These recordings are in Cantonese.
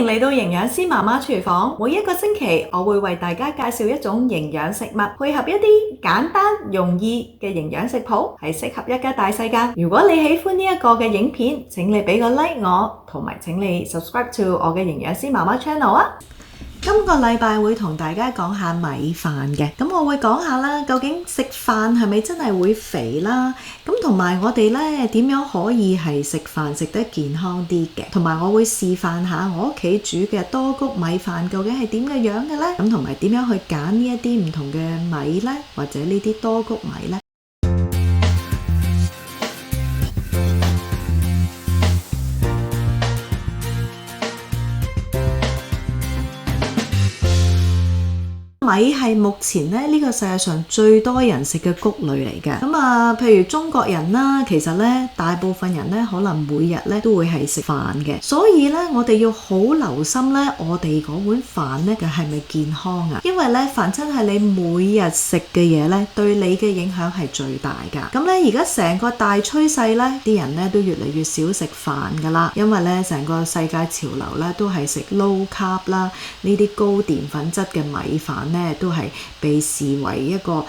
迎嚟到營養師媽媽廚房。每一個星期，我會為大家介紹一種營養食物，配合一啲簡單容易嘅營養食譜，係適合一家大細㗎。如果你喜歡呢一個嘅影片，請你俾個 like 我，同埋請你 subscribe to 我嘅營養師媽媽 channel 啊！今個禮拜會同大家講下米飯嘅，咁我會講下啦，究竟食飯係咪真係會肥啦？咁同埋我哋咧點樣可以係食飯食得健康啲嘅？同埋我會示範下我屋企煮嘅多穀米飯究竟係點嘅樣嘅咧？咁同埋點樣去揀呢一啲唔同嘅米咧，或者呢啲多穀米咧？米係目前呢個世界上最多人食嘅穀類嚟嘅。譬如中國人啦，其實呢大部分人呢可能每日呢都會係食飯嘅，所以呢我哋要好留心呢，我哋嗰碗飯呢係咪健康啊？因為呢凡真係你每日食嘅嘢呢，對你嘅影響係最大㗎。咁呢而家成個大趨勢呢，啲人呢都越嚟越少食飯㗎啦，因為呢成個世界潮流呢都係食 low carb 啦，呢啲高澱粉質嘅米飯呢都係被視為一個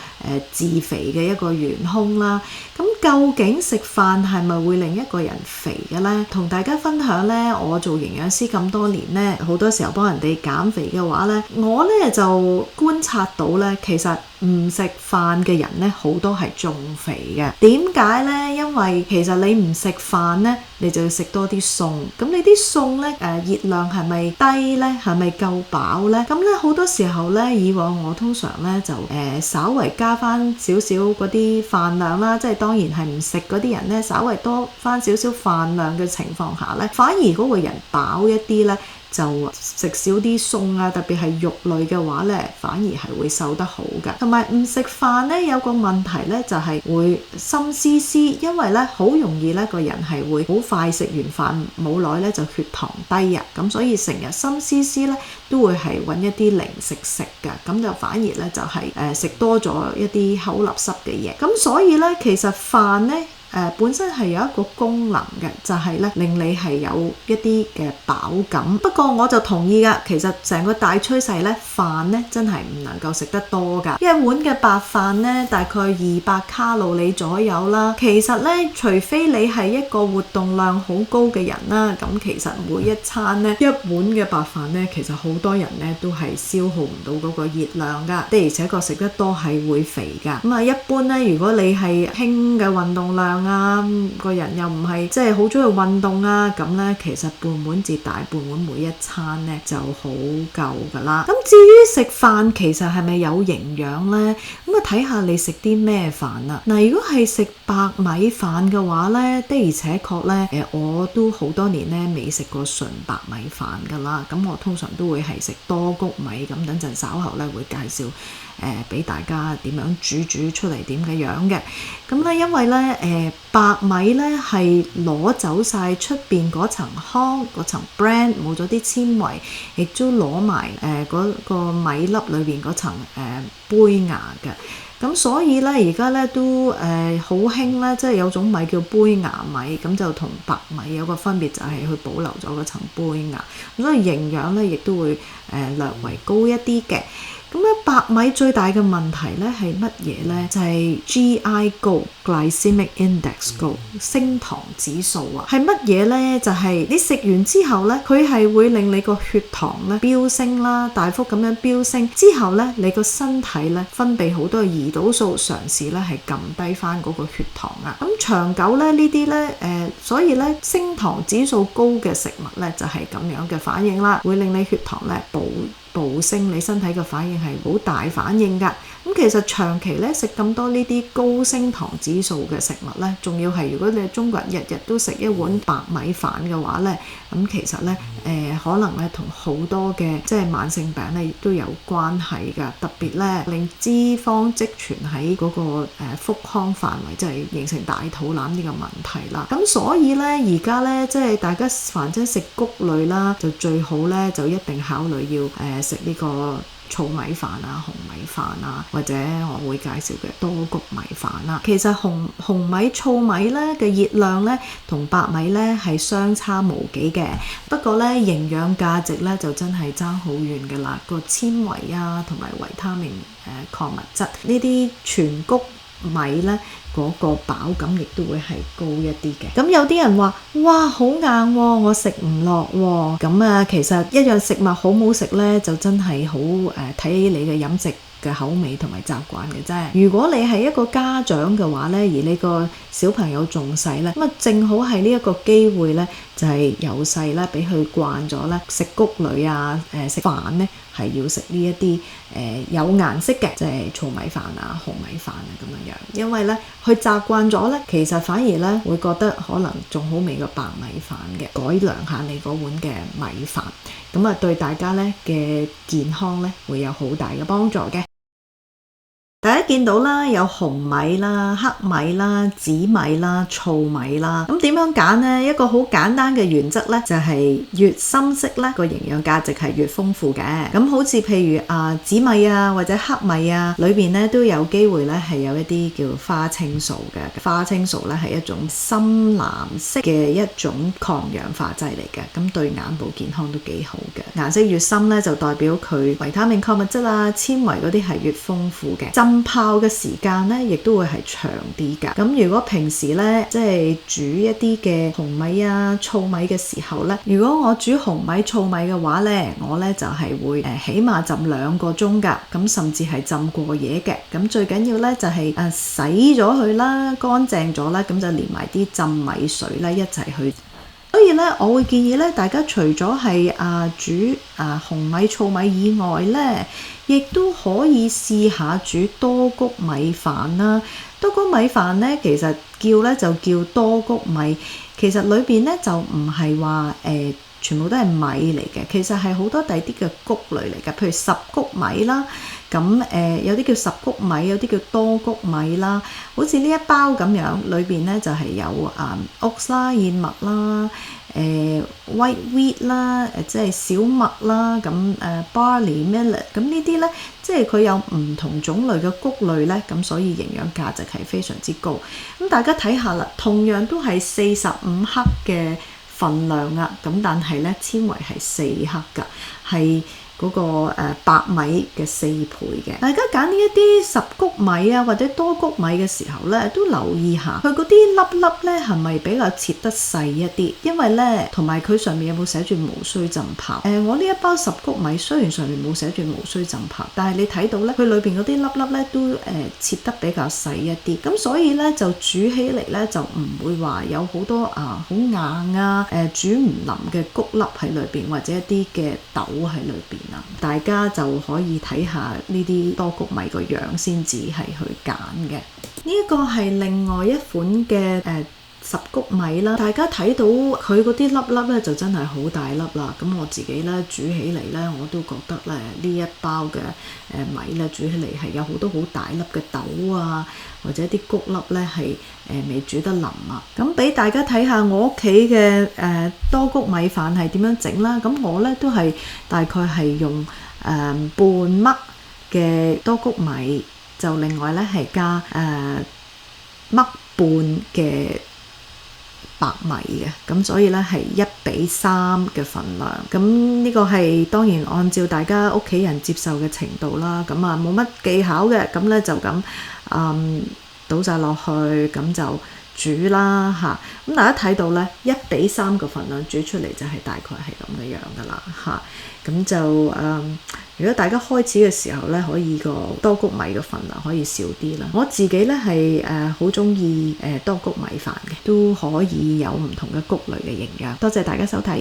致肥嘅一個元兇啦。咁究竟食飯係咪會令一個人肥嘅呢？同大家分享呢，我做營養師咁多年呢，好多時候幫人哋減肥嘅話呢，我呢就觀察到呢，其實唔食飯嘅人呢，好多係仲肥嘅。點解呢？因為其實你唔食飯呢，你就要食多啲餸。咁你啲餸呢，熱量係咪低呢？係咪夠飽呢？咁呢好多時候呢，以往我通常呢就稍為加翻少少嗰啲飯量啦，即係當然係唔食嗰啲人呢，稍為多翻少少飯量嘅情況下呢，反而嗰個人飽一啲呢，就食少啲餸啊，特別係肉類嘅話呢，反而係會瘦得好㗎。同埋唔食飯呢，有個問題呢，就係會心思思，因為呢好容易呢個人係會好快食完飯冇耐呢就血糖低啊，咁所以成日心思思呢都會係揾一啲零食食㗎，咁就反而呢就係食多咗一啲口立濕嘅嘢。咁所以呢，其實飯呢本身係有一個功能嘅，就係咧令你係有一啲嘅飽感。不過我就同意㗎，其實成個大趨勢咧，飯咧真係唔能夠食得多㗎。一碗嘅白飯咧，大概200卡路里左右啦。其實咧，除非你係一個活動量好高嘅人啦，咁其實每一餐咧一碗嘅白飯咧，其實好多人咧都係消耗唔到嗰個熱量㗎。的而且確食得多係會肥㗎。咁一般咧，如果你係輕嘅運動量個人又唔係即係好中意運動啊，咁呢其實半碗至大半碗每一餐呢就好夠噶啦。咁至於食飯其實係咪有營養呢？咁睇下你食啲咩飯啦。嗱，如果係食白米飯嘅話呢，的而且確呢，我都好多年呢未食過純白米飯噶啦。咁我通常都會係食多穀米，咁等陣稍後呢會介紹俾大家點樣煮出嚟點嘅樣嘅。咁咧因為咧白米咧係攞走晒出邊嗰層糠嗰層 bran， 冇咗啲纖維，亦都攞埋嗰個米粒裏邊嗰層胚芽嘅。咁所以咧而家咧都好興咧，即係有種米叫胚芽米，咁就同白米有個分別，就係佢保留咗嗰層胚芽，咁所以營養咧亦都會略為高一啲嘅。咁咧白米最大嘅問題咧係乜嘢咧？就係 GI 高 Glycemic Index 高，升糖指數啊。係乜嘢咧？就係你食完之後咧，佢係會令你個血糖咧飆升啦，大幅咁樣飆升。之後咧，你個身體咧分泌好多胰島素，嘗試咧係撳低翻嗰個血糖啊。咁長久咧呢啲咧所以咧升糖指數高嘅食物咧就係咁樣嘅反應啦，會令你血糖咧暴升，你身體嘅反應係好大反應㗎。咁其實長期咧食咁多呢啲高升糖指數嘅食物咧，仲要係如果你係中國人日日都食一碗白米飯嘅話咧，咁其實咧可能咧同好多嘅即係慢性病咧亦都有關係㗎。特別咧令脂肪積存喺嗰個腹腔範圍，即係形成大肚腩呢個問題啦。咁所以咧而家咧即係大家凡係食穀類啦，就最好咧就一定考慮要食呢個糙米飯啊、紅米飯啊，或者我會介紹嘅多穀米飯啦。其實紅米、糙米咧嘅熱量咧同白米咧係相差無幾嘅，不過咧營養價值咧就真係爭好遠㗎啦。個纖維啊同埋維他命礦物質呢啲全穀米咧嗰個飽感亦都會係高一啲嘅。咁有啲人話：哇，好硬喎，我食唔落喎。咁啊，其實一樣食物好唔好食咧，就真係好睇你嘅飲食嘅口味同埋習慣嘅啫。如果你係一個家長嘅話咧，而你個小朋友仲細咧，咁啊正好係呢一個機會咧，就係由細咧俾佢慣咗咧食穀類啊，食飯咧係要食呢一啲有顏色嘅，即係糙米飯啊、紅米飯啊咁樣樣。因為咧佢習慣咗咧，其實反而咧會覺得可能仲好味過白米飯嘅。改良下你嗰碗嘅米飯，咁啊對大家咧嘅健康咧會有好大嘅幫助嘅。大家見到啦，有紅米啦、黑米啦、紫米啦、糙米啦。咁點樣揀呢？一個好簡單嘅原則咧，就係越深色咧個營養價值係越豐富嘅。咁好似譬如紫米啊或者黑米啊，裏邊咧都有機會咧係有一啲叫花青素嘅。花青素咧係一種深藍色嘅一種抗氧化劑嚟嘅，咁對眼部健康都幾好嘅。顏色越深咧，就代表佢維他命礦物質啊、纖維嗰啲係越豐富嘅。浸泡嘅時間咧，亦都會係長啲㗎。咁如果平時咧，即係煮一啲嘅紅米啊、糙米嘅時候咧，如果我煮紅米、糙米嘅話咧，我咧就係會起碼浸2個鐘㗎。咁甚至係浸過夜嘅。咁最緊要咧就係洗咗佢啦，乾淨咗啦，咁就連埋啲浸米水咧一齊去。所以咧，我會建議咧，大家除咗係煮紅米、糙米以外咧，亦都可以試下煮多穀米飯啦。多穀米飯咧，其實叫咧就叫多穀米，其實裏邊咧就唔係話全部都係米嚟嘅，其實係好多第啲嘅穀類嚟嘅，譬如十穀米啦。咁有啲叫十穀米，有啲叫多穀米啦。好似呢一包咁樣，裏邊咧就係有oats啦、燕麥啦、white wheat 啦，即係小麥啦。咁barley、millet，咁呢啲咧，即係佢有唔同種類嘅穀類咧，咁所以營養價值係非常之高。咁大家睇下啦，同樣都係45克嘅份量啊，咁但係咧纖維係4克㗎，係嗰個白米嘅4倍嘅。大家揀呢一啲十穀米啊或者多穀米嘅時候咧，都留意下佢嗰啲粒粒咧係咪比較切得細一啲，因為咧同埋佢上面有冇寫住無需浸泡。我呢一包十穀米雖然上面冇寫住無需浸泡，但係你睇到咧佢裏邊嗰啲粒粒咧都切得比較細一啲，咁所以咧就煮起嚟咧就唔會話有好多好硬啊煮唔腍嘅穀粒喺裏邊，或者一啲嘅豆喺裏邊。大家就可以睇下呢啲多穀米個樣先至係去揀嘅。呢一個係另外一款嘅十穀米啦，大家睇到佢嗰啲粒粒咧就真係好大粒啦。咁我自己咧煮起嚟咧，我都覺得咧呢一包嘅米咧煮起嚟係有好多好大粒嘅豆啊，或者啲穀粒咧係未煮得腍啊。咁俾大家睇下我屋企嘅多穀米飯係點樣整啦。咁我咧都係大概係用半麥嘅多穀米，就另外咧係加麥半嘅白米嘅，咁所以咧係1:3嘅份量。咁呢個係當然按照大家屋企人接受嘅程度啦。咁冇乜技巧嘅，咁咧就咁倒晒落去，咁就煮啦嚇。咁大家睇到咧1:3個份量煮出嚟就係大概係咁嘅樣噶啦嚇。咁就如果大家開始嘅時候咧，可以個多穀米嘅份量可以少啲啦。我自己咧係好中意多穀米飯嘅，都可以有唔同嘅穀類嘅營養。多謝大家收睇。